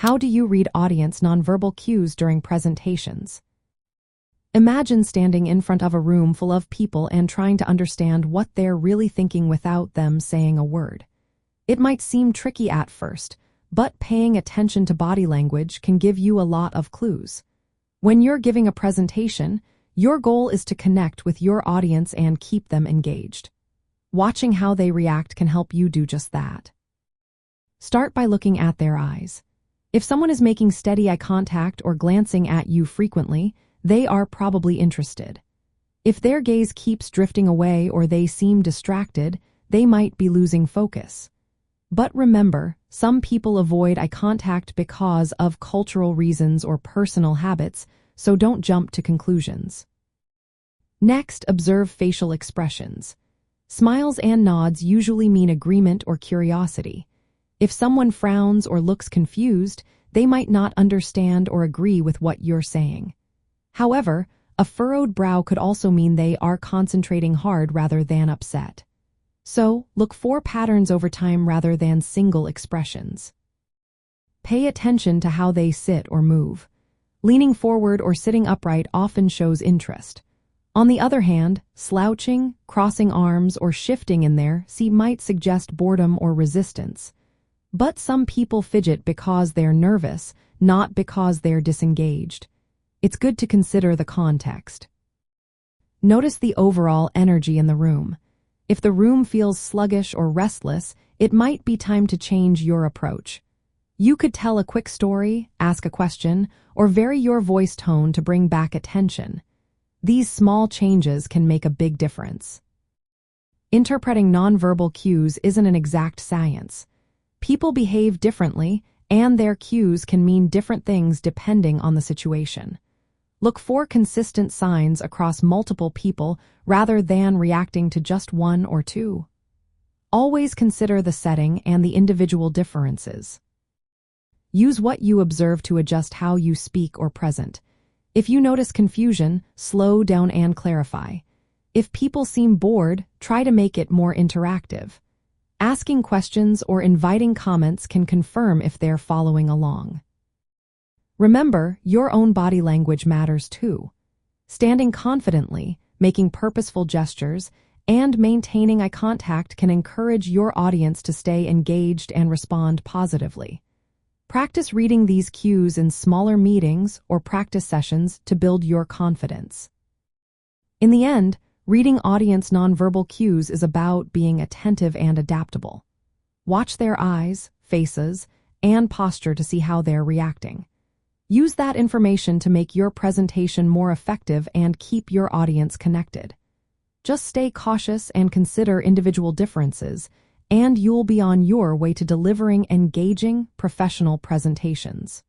How do you read audience nonverbal cues during presentations? Imagine standing in front of a room full of people and trying to understand what they're really thinking without them saying a word. It might seem tricky at first, but paying attention to body language can give you a lot of clues. When you're giving a presentation, your goal is to connect with your audience and keep them engaged. Watching how they react can help you do just that. Start by looking at their eyes. If someone is making steady eye contact or glancing at you frequently, they are probably interested. If their gaze keeps drifting away or they seem distracted, they might be losing focus. But remember, some people avoid eye contact because of cultural reasons or personal habits, so don't jump to conclusions. Next, observe facial expressions. Smiles and nods usually mean agreement or curiosity. If someone frowns or looks confused, they might not understand or agree with what you're saying. However, a furrowed brow could also mean they are concentrating hard rather than upset. So, look for patterns over time rather than single expressions. Pay attention to how they sit or move. Leaning forward or sitting upright often shows interest. On the other hand, slouching, crossing arms, or shifting in their seat might suggest boredom or resistance. But some people fidget because they're nervous, not because they're disengaged. It's good to consider the context. Notice the overall energy in the room. If the room feels sluggish or restless, it might be time to change your approach. You could tell a quick story, ask a question, or vary your voice tone to bring back attention. These small changes can make a big difference. Interpreting nonverbal cues isn't an exact science. People behave differently, and their cues can mean different things depending on the situation. Look for consistent signs across multiple people rather than reacting to just one or two. Always consider the setting and the individual differences. Use what you observe to adjust how you speak or present. If you notice confusion, slow down and clarify. If people seem bored, try to make it more interactive. Asking questions or inviting comments can confirm if they're following along. Remember, your own body language matters too. Standing confidently, making purposeful gestures, and maintaining eye contact can encourage your audience to stay engaged and respond positively. Practice reading these cues in smaller meetings or practice sessions to build your confidence. In the end, reading audience nonverbal cues is about being attentive and adaptable. Watch their eyes, faces, and posture to see how they're reacting. Use that information to make your presentation more effective and keep your audience connected. Just stay cautious and consider individual differences, and you'll be on your way to delivering engaging, professional presentations.